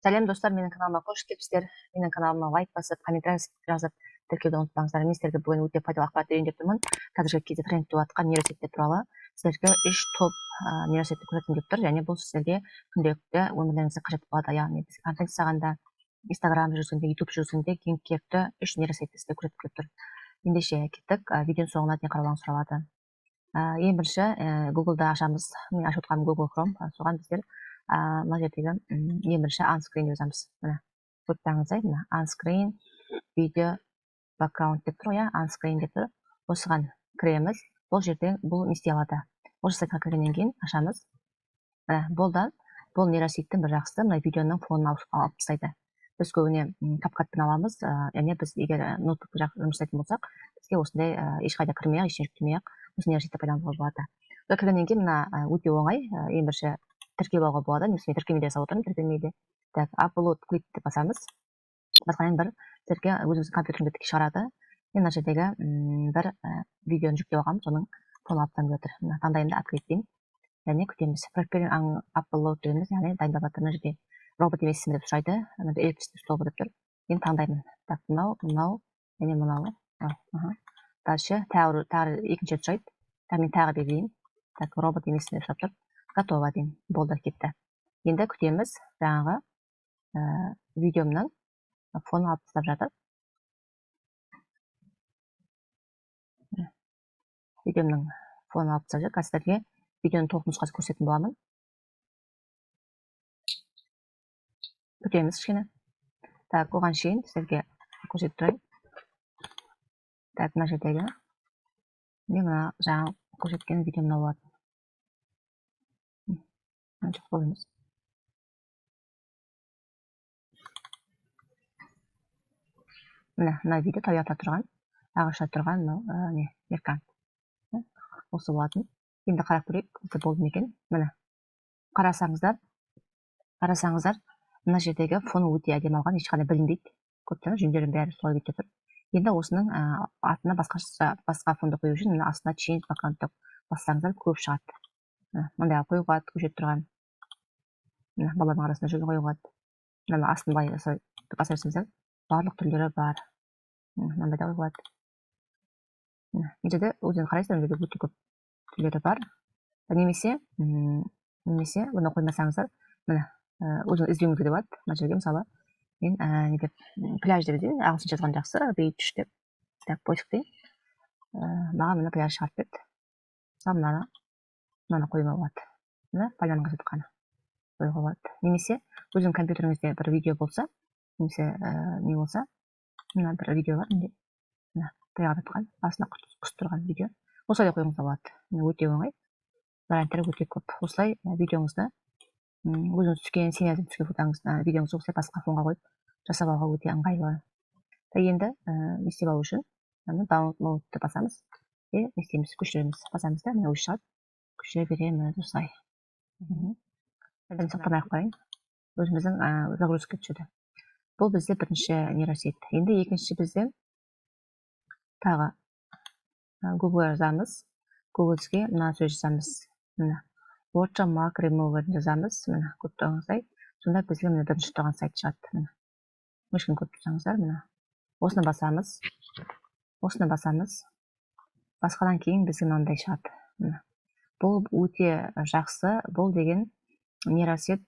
Сәлем достар, менің каналыма қош келіпсіздер. Менің каналыма лайк басып, комментарий жазып, тіркеуді ұмытпаңыздар. Мен сіздерге бүгін өте пайдалы ақпарат берейін деп тұрмын. Қазіргі кезде тренд болып жатқан нейросеттер туралы сіздерге 3 топ нейросетті көрсеткім келіп тұр, және бұл сіздерге күнделікті өмірлеріңізге қажет болады. Яғни біз контент жасағанда, Instagram жүргізгенде, YouTube жүргізгенде ең керекті 3 нейросетті сіздерге көрсеткім келіп тұр. Ендеше кеттік, видеоның соңына дейін қарауларыңызды сұралады. Ең бірінші Google-да ашамыз. Мен ашып отырғаным Google Chrome. Соған біздер мына жердегі ең бірінші unscreen жазамыз. Мына көріп тұрсаңыздар, мына unscreen video background деп тұр, иә, unscreen деп тұр. Осыған кіреміз. Бұл жерде бұл не істей алады? Осы сайтқа кіргеннен кейін ашамыз. Бұл нейросеттің бір жақсысы, мына видеоның фонын алып тастайды. Біз көбіне CapCutпен аламыз, яғни біз егер ноутбукпен жұмыс жасайтын болсақ, бізге осындай ешқайда кірмей-ақ, ештеңе жүктемей-ақ осы нейросетті пайдалануға болады. Кіргеннен кейін мына өте оңай, ең бірінші тіркеп алуға болады. Мен тіркемеде жасап отырмын, тіркемеде. Так, upload quit деп басамыз. Басқаннан бір сіздерге өзіңіздің компьютеріңізге тіке шығарады. Мен мына жердегі бір видеоны жүктеп алғанмын, соның фонын алып тастап жатыр. Мына таңдаймын да открыть деймін. Яғни күтеміз. Preparing upload дегеніміз, яғни дайындап жатыр. Мына жерде робот емессің деп сұрайды. Мына жерде электрический стол деп тұр. Мен таңдаймын. Так, мынау, және мынау. Дальше тағы екінші рет сұрайды. Мен тағы берейін. Так, робот емессің деп сұрап тұр. Готово деймін. Болды, кетті. Енді күтеміз. Жаңағы видеомның фонын алып тастап жатыр. Видеомның фонын алып тастап жатыр. Сіздерге видеоның толық нұсқасын көрсететін боламын. Күтеміз кішкене. Так, оған шейін сіздерге көрсетіп тұрайын. Так, мына жердегі мен мына жаңа көрсеткен видеом мынау болады. Жоқ бұл емес. Мына видео табиғатта тұрған, ағашта тұрған экран. Осы болатын. Енді қарап көрейік, осы болды ма екен? Міне. Қарасаңыздар, мына жердегі фоны өте әдемі алған, ешқандай білінбейді. Көптен жүндердің бәрі солай кетіп тұр. Енді осының артына басқа фонды қою үшін, мына астына change background деп бассаңыздар көп шығады. Мындай қоюға болады, көшет тұрған. Баланың арасында жүгін қоюға болады. Мына астын былай басарсыңыздар, барлық түрлері бар. Мынандай да қоюға болады. Мына жерде өзіңіз қарайсыздар, мына жерде өте көп түрлері бар. Немесе бұны қоймасаңыздар, мына өзіңіз іздеуіңізге де болады. Мына жерге мысалы мен пляж деп іздеймін, ағылшынша жазған жақсы, beach деп. Так, поиск дейін. Маған мына пляж шығарып берді. Мысалы мынаны қоюға болады. Мына пальманың қасетқаны қоюға болады. Немесе өзің компьютеріңізде бір видео болса, немесе не болса, мына бір видео бар, мына таяғда тұрған, астына құс тұрған видео. Осылай қойыңызға болады. Өте оңай. Варианттары өте көп. Осылай видеоңызды өзіңіз түскен, сенердің түскен видеоңызды осылай басқа фонға қойып жасап алуға өте ыңғайлы. Енді не істеп алу үшін downloadты басамыз. Не істейміз? Көшіреміз. Басамыз да, мына өзі шығады. Көшіре береміз осылай. Сақтамай ақ қояйын. Өзіміздің загрузка түседі. Бұл бізде бірінші нейросет. Енді екінші бізде тағы Google жазамыз. Google-ге мына сөз жазамыз. Мына watermark remover жазамыз. Мына көріп тұрғаныңыздай. Сонда бізге мына бірінші тұрған сайт шығады. Мышканы көріп тұрсаңыздар, мына осыны басамыз. Басқадан кейін бізге мынандай шығады. Бұл өте жақсы. Бұл деген нейросет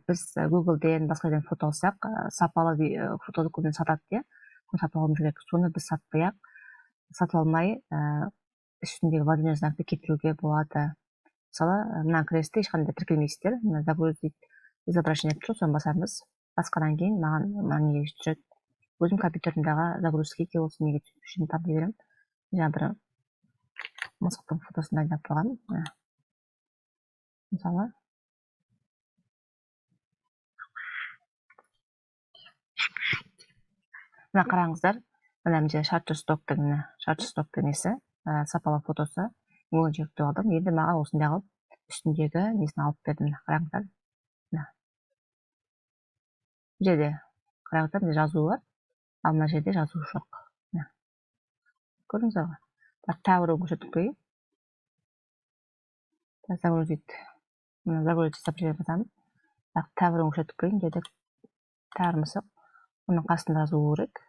біз Google-ден басқа фото алсақ, сапалы фотоды көбіне сатады. Сатып алуымыз керек. Соны біз сатып алмай, үстіндегі водяной знакты кетіруге болады. Мысалы, мына кресті ешқандай тіркелмейсіздер. Загрузить изображение тұр, соны басамыз. Басқадан кейін маған неге түсіреді. Өзім компьютерімдағы загрузкеге осы неге түсіріп таптай беремін. Жаңа бір мысықтың фотосын дайындап қойғам. Мысалы, мына қараңыздар, мына Shutterstock несі, сапалы фотосы, оны жүктеп алдым. Енді маған осындағы үстіндегі несін алып бердім. Қараңыздар. Жерде қараңыздар, жазуы бар, ал мына жерде жазу жоқ. Көрдіңіздер ғой? Тағы көшіртіп қойып. Загрузить изображение басамыз. Тағы көшіртіп қойып, жерде тағы мысық. Оның қасында жазу керек.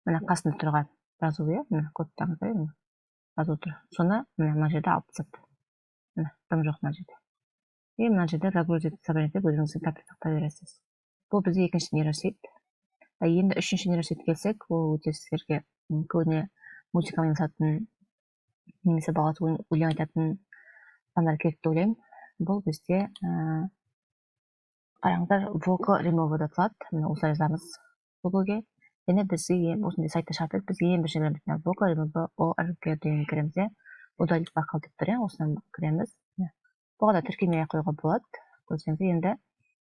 Мына қасында тұрған жазу, иә, мына кодтаңызда жазу тұр. Соны мына жерде алып тастады. Мына тым жоқ мына жерде. И мына жерде загрузить собрание деп өзіңіздің тәртіп сақтай бересіз. Бұл бізде екінші нейросет. Енді үшінші нейросет келсек, ол өте сіздерге көбіне музыкамен айналысатын немесе баласы өлең айтатын адамдар керек деп ойлаймын. Бұл бізде қараңыздар vocal remover деп аталады. Міне осылай жазамыз Google-ге. Және бізге осындай сайтта шарт етіп, бізге ең бірінші кіреміз. Vocal remover ORG деген кіреміз. Удалить вокал деп тұр, осыдан кіреміз. Бұға да тіркелмей қоюға болады. Көрсеңіздер, енді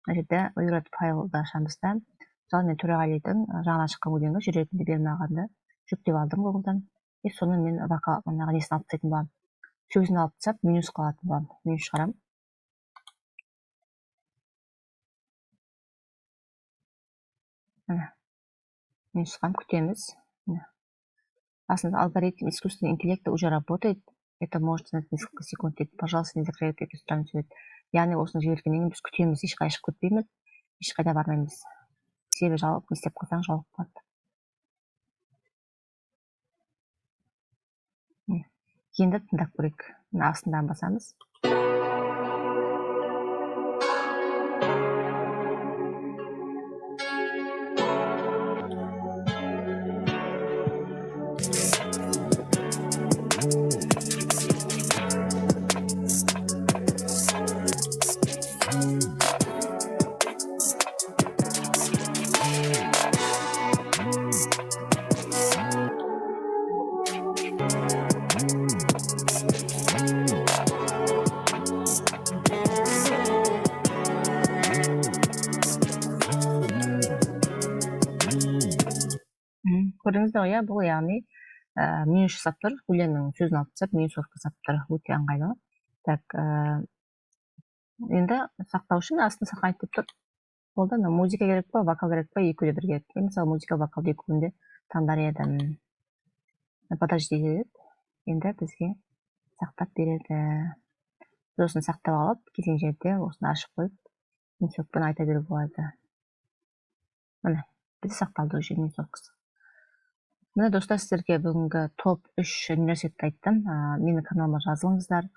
мына жерде uyrat файлды ашамыз да, мысалы мен Төреғалидың жаңадан шыққан өлеңі жүрегімде бермағанды жүктеп алдым Google-дан. И соны мен вокал несін алып тастайтын боламын. Сөзін алып тастап, менюс қалатын боламын. Менюс шығарамын. Менюс шығарамын, күтеміз. Басында алгоритм искусственного интеллекта уже работает. Это может занять несколько секунд. Пожалуйста, не закройте эту страницу. Яғни осыны жібергеннен біз күтеміз, ешқайда шығып кетпейміз, ешқайда бармаймыз. Себебі жауап, не істеп қалсаң жауап болады. Енді тыңдап көрейік. Астынан басамыз. Көрдіңіздер ғой, бұл яғни менюс жасап тұр, өлеңнің сөзін алып тастап, менюс жасап тұр, өте ыңғайлы. Так, енді сақтау үшін астын сақайып деп тұр. Болды, музыка керек па, вокал керек па, екеуі бірге. Мысалы, музыка, вокал екеуінде таңдар едім. Подожди деді. Енді бізге сақтап береді. Біз осыны сақтап алып, келген жерде осыны ашып қойып, менсөкпен айта беру болады. Міне, бізде сақталды уже менсөккісі. Міне достар, сіздерге бүгінгі топ 3 университетті айттым. Мені каналыма жазылыңыздар,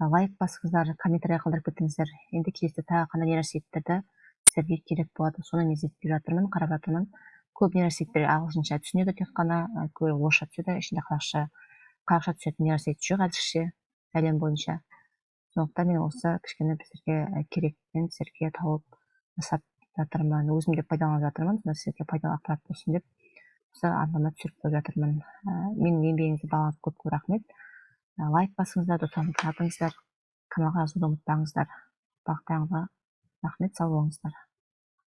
лайк басыңыздар, комментарий қалдырып кетіңіздер. Енді келесі тағы қандай университеттерді сіздерге керек болады. Соны мен зерттеп жатырмын, қарап жатырмын. Көп университеттер ағылшынша түсінеді, тек қана орысша түседі, ішінде қазақша түсетін университет жоқ әзірше әлем бойынша. Сондықтан мен осы кішкене сіздерге керектен сіздерге тауып жасап жатырмын, өзім де пайдаланып жатырмын, сіздерге пайдалы ақпарат болсын деп осы арнама түсіріп қойып жатырмын. Менің еңбегіңізге бағалап көп рахмет. Лайк басыңыздар, достарыңызға атыңыздар, каналға жазуды ұмытпаңыздар. Бақтарыңызға рахмет, сау болыңыздар.